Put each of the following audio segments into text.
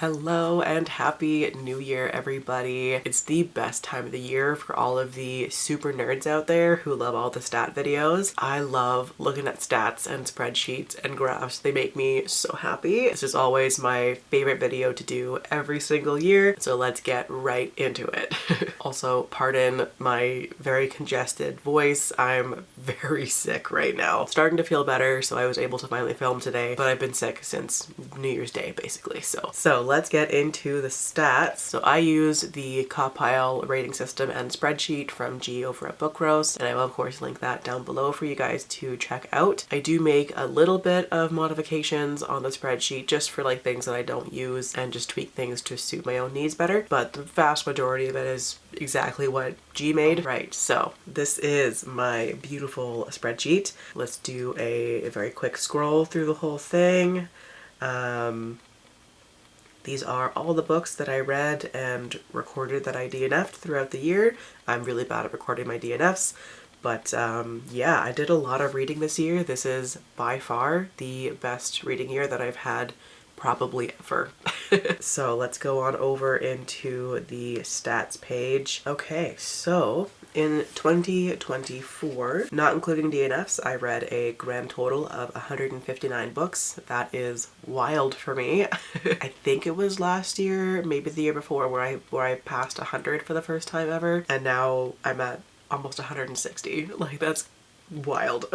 Hello and happy new year, everybody. It's the best time of the year for all of the super nerds out there who love all the stat videos. I love looking at stats and spreadsheets and graphs. They make me so happy. This is always my favorite video to do every single year, so let's get right into it. Also, pardon my very congested voice. I'm very sick right now. Starting to feel better, so I was able to finally film today, but I've been sick since New Year's Day, basically. So let's get into the stats. So I use the Compile rating system and spreadsheet from G over at Book Roast, and I will of course link that down below for you guys to check out. I do make a little bit of modifications on the spreadsheet just for like things that I don't use and just tweak things to suit my own needs better, but the vast majority of it is exactly what G made. Right, so this is my beautiful spreadsheet. Let's do a very quick scroll through the whole thing. These are all the books that I read and recorded that I DNF'd throughout the year. I'm really bad at recording my DNFs, but yeah, I did a lot of reading this year. This is by far the best reading year that I've had probably ever. So let's go on over into the stats page. Okay, so in 2024, not including DNFs, I read a grand total of 159 books. That is wild for me. I think it was last year, maybe the year before, where I passed 100 for the first time ever, and now I'm at almost 160. Like, that's wild.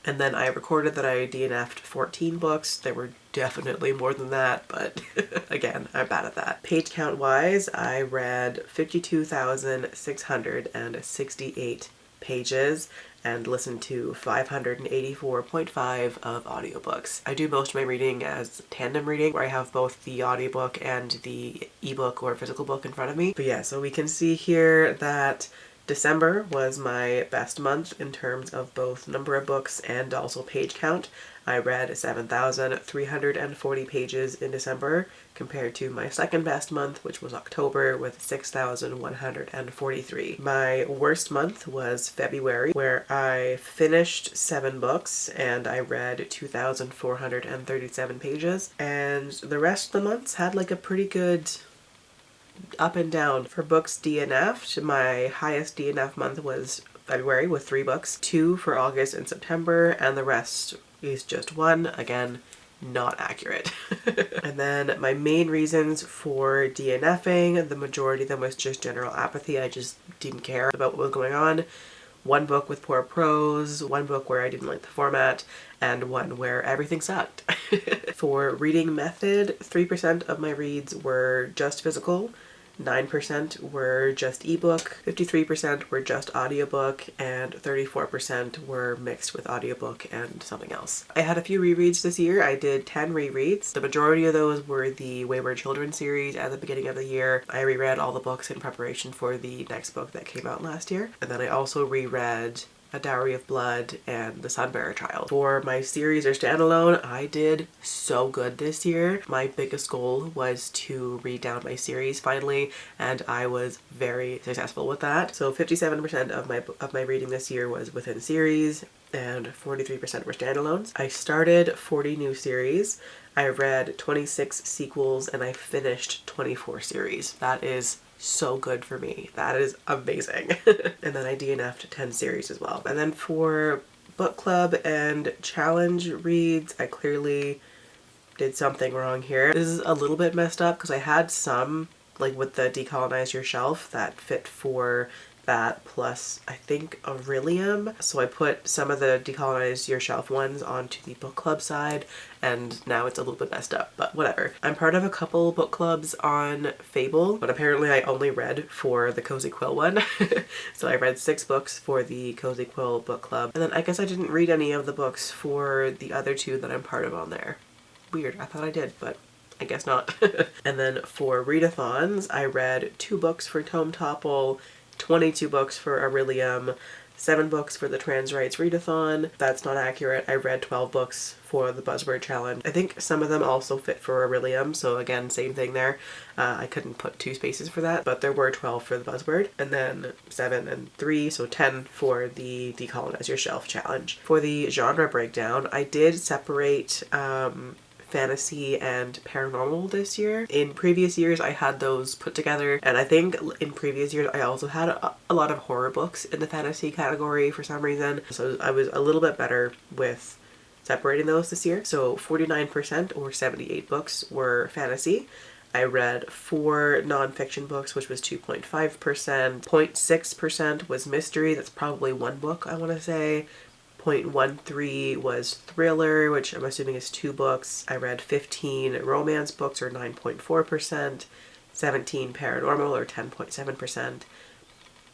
And then I recorded that I DNF'd 14 books. There were definitely more than that, but again, I'm bad at that. Page count wise, I read 52,668 pages and listened to 584.5 of audiobooks. I do most of my reading as tandem reading, where I have both the audiobook and the ebook or physical book in front of me. But yeah, so we can see here that December was my best month in terms of both number of books and also page count. I read 7,340 pages in December compared to my second best month, which was October, with 6,143. My worst month was February, where I finished 7 books and I read 2,437 pages. And the rest of the months had like a pretty good up and down. For books DNF'd, my highest DNF month was February with 3 books, 2 for August and September, and the rest is just 1. Again, not accurate. And then my main reasons for DNFing, the majority of them was just general apathy. I just didn't care about what was going on. 1 book with poor prose, 1 book where I didn't like the format, and 1 where everything sucked. For reading method, 3% of my reads were just physical, 9% were just ebook, 53% were just audiobook, and 34% were mixed with audiobook and something else. I had a few rereads this year. I did 10 rereads. The majority of those were the Wayward Children series at the beginning of the year. I reread all the books in preparation for the next book that came out last year. And then I also reread A Dowry of Blood and The Sunbearer Child. For my series or standalone, I did so good this year. My biggest goal was to read down my series finally, and I was very successful with that. So 57% of my reading this year was within series, and 43% were standalones. I started 40 new series. I read 26 sequels, and I finished 24 series. That is so good for me. That is amazing. And then I DNF'd 10 series as well. And then for book club and challenge reads, I clearly did something wrong here. This is a little bit messed up because I had some, like with the Decolonize Your Shelf, that fit for that, plus I think Aurelium. So I put some of the Decolonize Your Shelf ones onto the book club side, and now it's a little bit messed up, but whatever. I'm part of a couple book clubs on Fable, but apparently I only read for the Cozy Quill one. So I read 6 books for the Cozy Quill book club, and then I guess I didn't read any of the books for the other 2 that I'm part of on there. Weird, I thought I did, but I guess not. And then for readathons, I read 2 books for Tome Topple, 22 books for Aurelium, 7 books for the Trans Rights Readathon. That's not accurate. I read 12 books for the Buzzword Challenge. I think some of them also fit for Aurelium, so again, same thing there. I couldn't put 2 spaces for that, but there were 12 for the Buzzword, and then 7 and 3, so 10 for the Decolonize Your Shelf Challenge. For the genre breakdown, I did separate fantasy and paranormal this year. In previous years I had those put together, and I think in previous years I also had a lot of horror books in the fantasy category for some reason. So I was a little bit better with separating those this year. So 49% or 78 books were fantasy. I read 4 nonfiction books, which was 2.5%. 0.6% was mystery. That's probably one book, I want to say. 0.13 was thriller, which I'm assuming is 2 books. I read 15 romance books, or 9.4%. 17 paranormal, or 10.7%.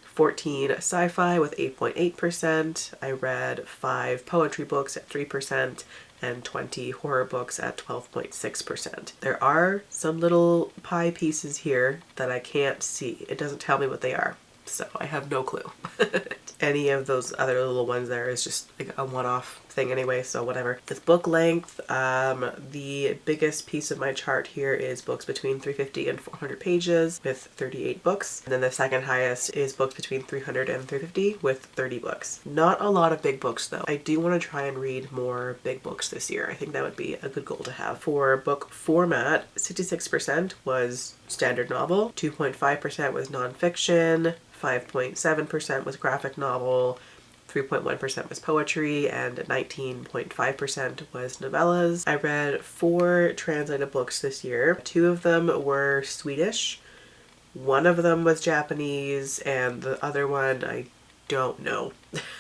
14 sci-fi with 8.8%. I read 5 poetry books at 3%. And 20 horror books at 12.6%. There are some little pie pieces here that I can't see. It doesn't tell me what they are, so I have no clue. Any of those other little ones there is just like a one-off thing anyway, so whatever. This book length, the biggest piece of my chart here is books between 350 and 400 pages with 38 books. And then the second highest is books between 300 and 350 with 30 books. Not a lot of big books though. I do want to try and read more big books this year. I think that would be a good goal to have. For book format, 66% was standard novel, 2.5% was nonfiction, 5.7% was graphic novel, 3.1% was poetry, and 19.5% was novellas. I read 4 translated books this year. 2 of them were Swedish, 1 of them was Japanese, and the other one I don't know.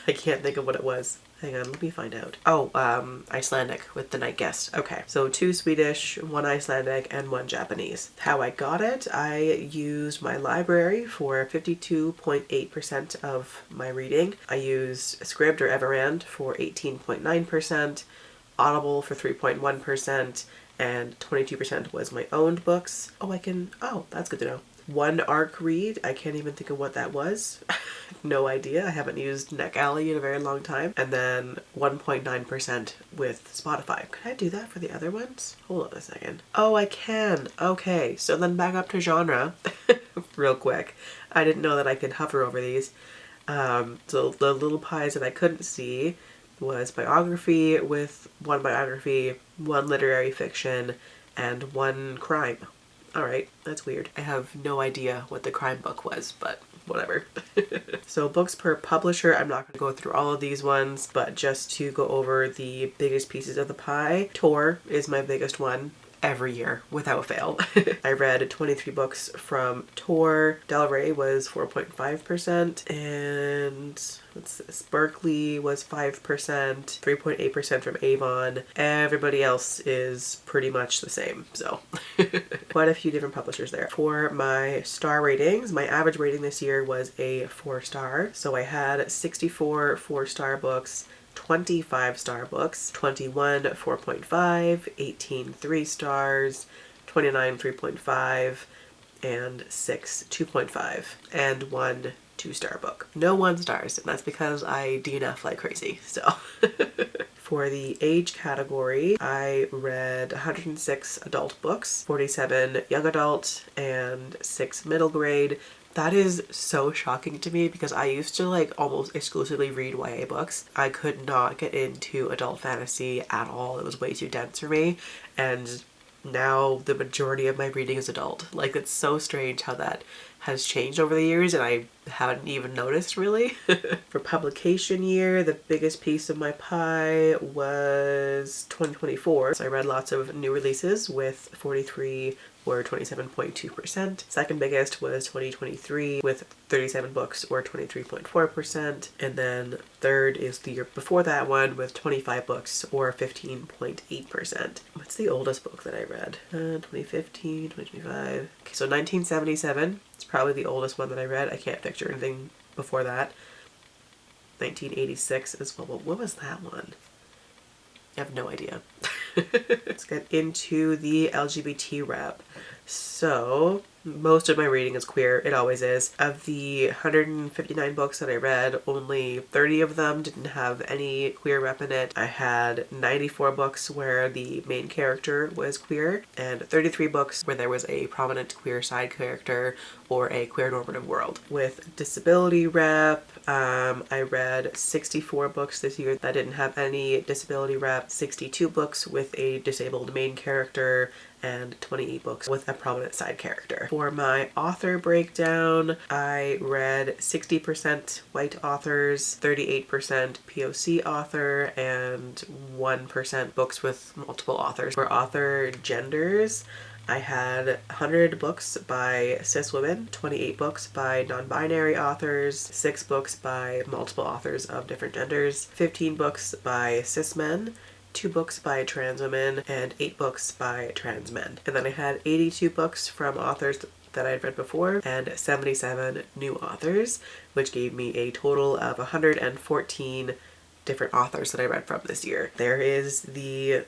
I can't think of what it was. Hang on, let me find out. Oh, Icelandic with The Night Guest. Okay, so 2 Swedish, 1 Icelandic, and 1 Japanese. How I got it, I used my library for 52.8% of my reading. I used Scribd or Everand for 18.9%, Audible for 3.1%, and 22% was my owned books. Oh, that's good to know. 1 ARC read, I can't even think of what that was. No idea. I haven't used NetGalley in a very long time. And then 1.9% with Spotify. Could I do that for the other ones? Hold on a second. Oh, I can. Okay, so then back up to genre real quick. I didn't know that I could hover over these. So the little pies that I couldn't see was biography with 1 biography, 1 literary fiction, and 1 crime. Alright, that's weird. I have no idea what the crime book was, but whatever. So books per publisher, I'm not going to go through all of these ones, but just to go over the biggest pieces of the pie. Tor is my biggest one every year, without fail. I read 23 books from Tor. Del Rey was 4.5%, and what's this? Berkeley was 5%, 3.8% from Avon. Everybody else is pretty much the same, so quite a few different publishers there. For my star ratings, my average rating this year was a 4-star. So I had 64 4-star books, 25 star books, 21 4.5, 18 3 stars, 29 3.5, and 6 2.5, and 1 2-star book. No 1 stars, and that's because I DNF like crazy, so. For the age category, I read 106 adult books, 47 young adult, and 6 middle grade. That is so shocking to me because I used to like almost exclusively read YA books. I could not get into adult fantasy at all. It was way too dense for me. And now the majority of my reading is adult. Like, it's so strange how that has changed over the years, and I haven't even noticed really. For publication year, the biggest piece of my pie was 2024. So I read lots of new releases with 43 or 27.2%. Second biggest was 2023 with 37 books or 23.4%. And then third is the year before that one with 25 books or 15.8%. What's the oldest book that I read? 2015, 2025. Okay, so 1977 is probably the oldest one that I read. I can't picture anything before that. 1986 as well. What was that one? I have no idea. Let's get into the LGBT rep. So most of my reading is queer. It always is. Of the 159 books that I read, only 30 of them didn't have any queer rep in it. I had 94 books where the main character was queer, and 33 books where there was a prominent queer side character or a queer normative world. With disability rep, I read 64 books this year that didn't have any disability rep, 62 books with a disabled main character, and 28 books with a prominent side character. For my author breakdown, I read 60% white authors, 38% POC author, and 1% books with multiple authors. For author genders, I had 100 books by cis women, 28 books by non-binary authors, 6 books by multiple authors of different genders, 15 books by cis men, 2 books by trans women, and 8 books by trans men. And then I had 82 books from authors that I'd read before and 77 new authors, which gave me a total of 114 different authors that I read from this year. There is the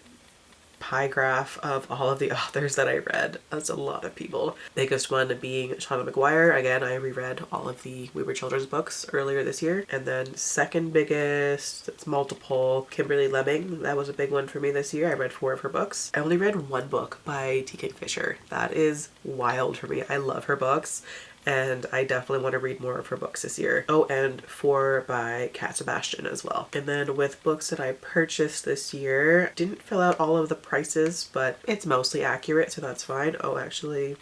pie graph of all of the authors that I read. That's a lot of people. Biggest one being Shauna McGuire. Again, I reread all of the We Were Children's books earlier this year. And then second biggest, it's multiple, Kimberly Lemming. That was a big one for me this year. I read 4 of her books. I only read 1 book by T. Kingfisher. That is wild for me. I love her books, and I definitely want to read more of her books this year. Oh, and 4 by Kat Sebastian as well. And then with books that I purchased this year, didn't fill out all of the prices, but it's mostly accurate, so that's fine. Oh, actually,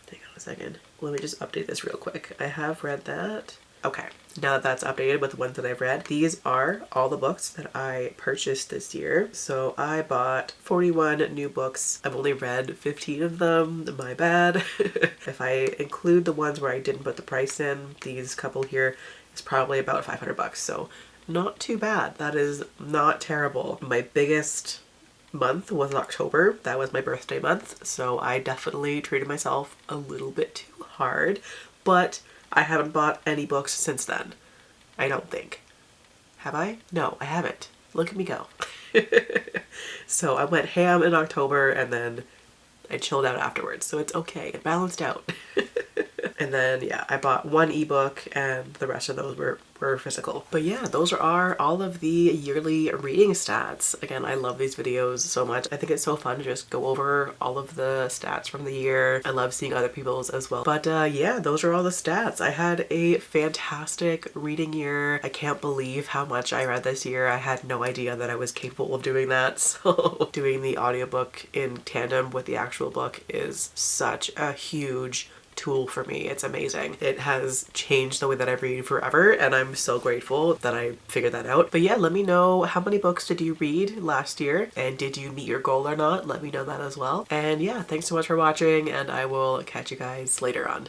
hang on a second. Let me just update this real quick. I have read that. Okay, now that that's updated with the ones that I've read, these are all the books that I purchased this year. So I bought 41 new books. I've only read 15 of them, my bad. If I include the ones where I didn't put the price in, these couple here, is probably about 500 bucks. So not too bad. That is not terrible. My biggest month was October. That was my birthday month. So I definitely treated myself a little bit too hard, but I haven't bought any books since then. I don't think. Have I? No, I haven't. Look at me go. So I went ham in October and then I chilled out afterwards. So it's okay. It balanced out. And then, yeah, I bought 1 ebook and the rest of those were physical. But yeah, those are all of the yearly reading stats. Again, I love these videos so much. I think it's so fun to just go over all of the stats from the year. I love seeing other people's as well. But yeah, those are all the stats. I had a fantastic reading year. I can't believe how much I read this year. I had no idea that I was capable of doing that. So doing the audiobook in tandem with the actual book is such a huge tool for me. It's amazing. It has changed the way that I read forever, and I'm so grateful that I figured that out. But yeah, let me know, how many books did you read last year, and did you meet your goal or not? Let me know that as well. And yeah, thanks so much for watching, and I will catch you guys later on.